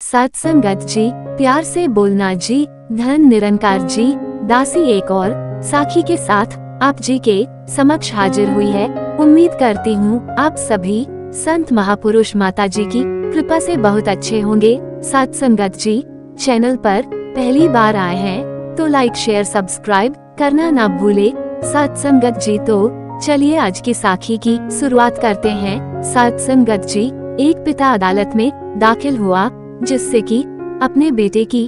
सत्संगत जी, प्यार से बोलना जी, धन निरंकार जी। दासी एक और साखी के साथ आप जी के समक्ष हाजिर हुई है। उम्मीद करती हूँ आप सभी संत महापुरुष माता जी की कृपा से बहुत अच्छे होंगे। सत्संगत जी, चैनल पर पहली बार आए हैं तो लाइक शेयर सब्सक्राइब करना ना भूले। सत्संगत जी, तो चलिए आज की साखी की शुरुआत करते हैं। सत्संगत जी, एक पिता अदालत में दाखिल हुआ जिससे कि अपने बेटे की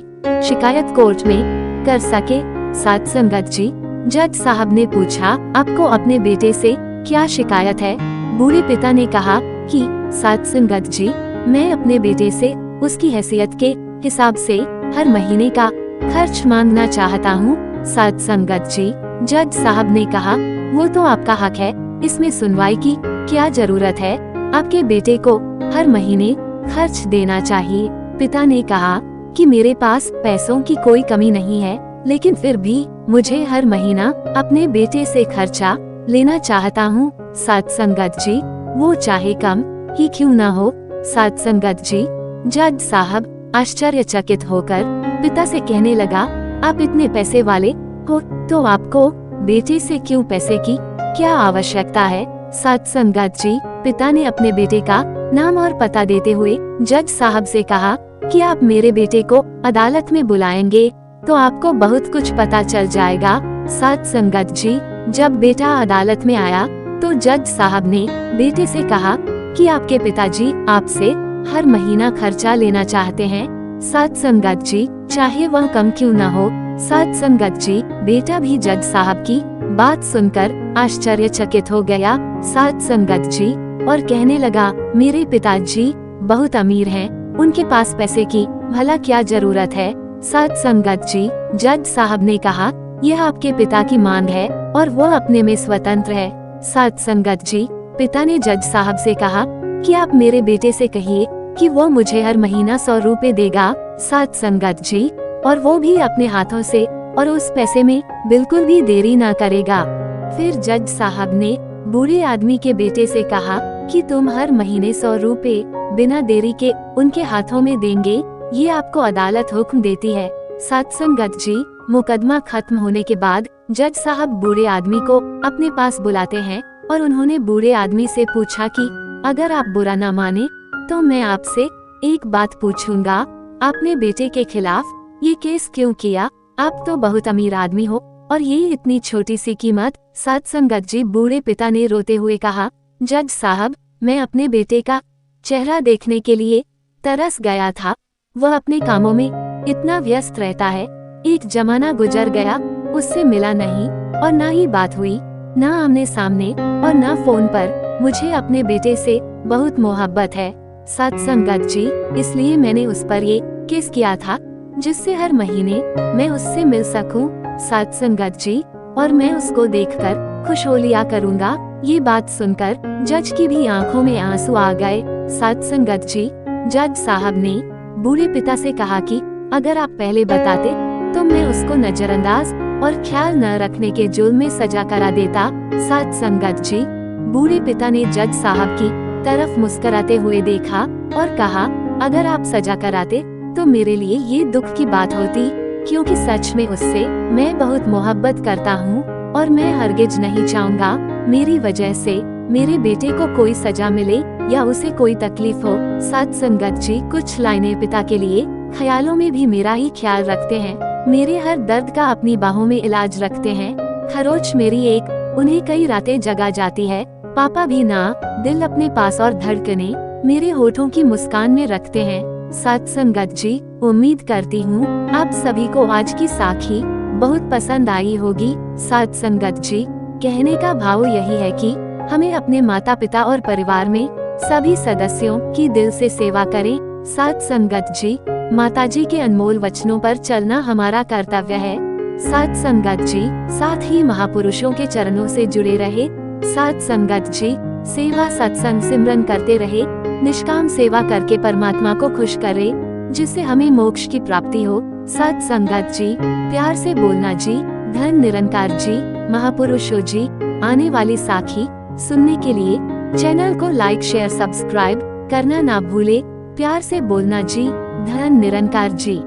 शिकायत कोर्ट में कर सके। सत्संगत जी, जज साहब ने पूछा, आपको अपने बेटे से क्या शिकायत है? बूढ़े पिता ने कहा कि सत्संगत जी, मैं अपने बेटे से उसकी हैसियत के हिसाब से हर महीने का खर्च मांगना चाहता हूँ। सत्संगत जी, जज साहब ने कहा, वो तो आपका हक है, इसमें सुनवाई की क्या जरूरत है? आपके बेटे को हर महीने खर्च देना चाहिए। पिता ने कहा कि मेरे पास पैसों की कोई कमी नहीं है, लेकिन फिर भी मुझे हर महीना अपने बेटे से खर्चा लेना चाहता हूँ। सत्संगत जी, वो चाहे कम ही क्यों ना हो। सत्संगत जी, जज साहब आश्चर्यचकित होकर पिता से कहने लगा, आप इतने पैसे वाले हो तो आपको बेटे से क्यों पैसे की क्या आवश्यकता है? सत्संगत जी, पिता ने अपने बेटे का नाम और पता देते हुए जज साहब से कहा कि आप मेरे बेटे को अदालत में बुलाएंगे तो आपको बहुत कुछ पता चल जाएगा। सत्संगत जी, जब बेटा अदालत में आया तो जज साहब ने बेटे से कहा कि आपके पिताजी आपसे हर महीना खर्चा लेना चाहते हैं। सत्संगत जी, चाहे वह कम क्यों न हो। सत्संगत जी, बेटा भी जज साहब की बात सुनकर आश्चर्यचकित हो गया। सत्संगत जी, और कहने लगा, मेरे पिताजी बहुत अमीर हैं, उनके पास पैसे की भला क्या जरूरत है? सत्संगत जी, जज साहब ने कहा, यह आपके पिता की मांग है और वो अपने में स्वतंत्र है। सत्संगत जी, पिता ने जज साहब से कहा कि आप मेरे बेटे से कहिए कि वो मुझे हर महीना 100 रुपए देगा। सत्संगत जी, और वो भी अपने हाथों से, और उस पैसे में बिल्कुल भी देरी ना करेगा। फिर जज साहब ने बूढ़े आदमी के बेटे से कहा कि तुम हर महीने 100 रुपए बिना देरी के उनके हाथों में देंगे, ये आपको अदालत हुक्म देती है। सत्संगत जी, मुकदमा खत्म होने के बाद जज साहब बूढ़े आदमी को अपने पास बुलाते हैं और उन्होंने बूढ़े आदमी से पूछा कि अगर आप बुरा न माने तो मैं आपसे एक बात पूछूंगा, आपने बेटे के खिलाफ ये केस क्यों किया? आप तो बहुत अमीर आदमी हो और ये इतनी छोटी सी कीमत। सत्संगत जी, बूढ़े पिता ने रोते हुए कहा, जज साहब, मैं अपने बेटे का चेहरा देखने के लिए तरस गया था, वह अपने कामों में इतना व्यस्त रहता है, एक जमाना गुजर गया, उससे मिला नहीं और ना ही बात हुई, ना आमने सामने और ना फोन पर। मुझे अपने बेटे से बहुत मोहब्बत है। सत्संगत जी, इसलिए मैंने उस पर ये केस किया था जिससे हर महीने मैं उससे मिल सकूं। सत्संगत जी, और मैं उसको देखकर खुश हो लिया करूंगा। ये बात सुनकर जज की भी आंखों में आंसू आ गए। सत्संगत जी, जज साहब ने बूढ़े पिता से कहा कि अगर आप पहले बताते तो मैं उसको नजरअंदाज और ख्याल न रखने के जुर्म में सजा करा देता। सत्संगत जी, बूढ़े पिता ने जज साहब की तरफ मुस्कुराते हुए देखा और कहा, अगर आप सजा कराते तो मेरे लिए ये दुख की बात होती, क्योंकि सच में उससे मैं बहुत मोहब्बत करता हूँ और मैं हरगिज नहीं चाहूँगा मेरी वजह से मेरे बेटे को कोई सजा मिले या उसे कोई तकलीफ हो। सत्संगत जी, कुछ लाइनें पिता के लिए ख्यालों में भी मेरा ही ख्याल रखते हैं, मेरे हर दर्द का अपनी बाहों में इलाज रखते हैं। खरोच मेरी एक उन्हें कई रातें जगा जाती है, पापा भी ना दिल अपने पास और धड़कने मेरे होठों की मुस्कान में रखते हैं। सत्संगत जी, उम्मीद करती हूँ आप सभी को आज की साखी बहुत पसंद आई होगी। सत्संगत जी, कहने का भाव यही है कि हमें अपने माता पिता और परिवार में सभी सदस्यों की दिल से सेवा करें। सत्संगत जी, माताजी के अनमोल वचनों पर चलना हमारा कर्तव्य है। सत्संगत जी, साथ ही महापुरुषों के चरणों से जुड़े रहे। सत्संगत जी, सेवा सत्संग सिमरन करते रहे, निष्काम सेवा करके परमात्मा को खुश करे, जिससे हमें मोक्ष की प्राप्ति हो। सत्संगत जी, प्यार से बोलना जी, धन निरंकार जी, महापुरुषों जी। आने वाली साखी सुनने के लिए चैनल को लाइक शेयर सब्सक्राइब करना ना भूले। प्यार से बोलना जी। धन निरंकार जी।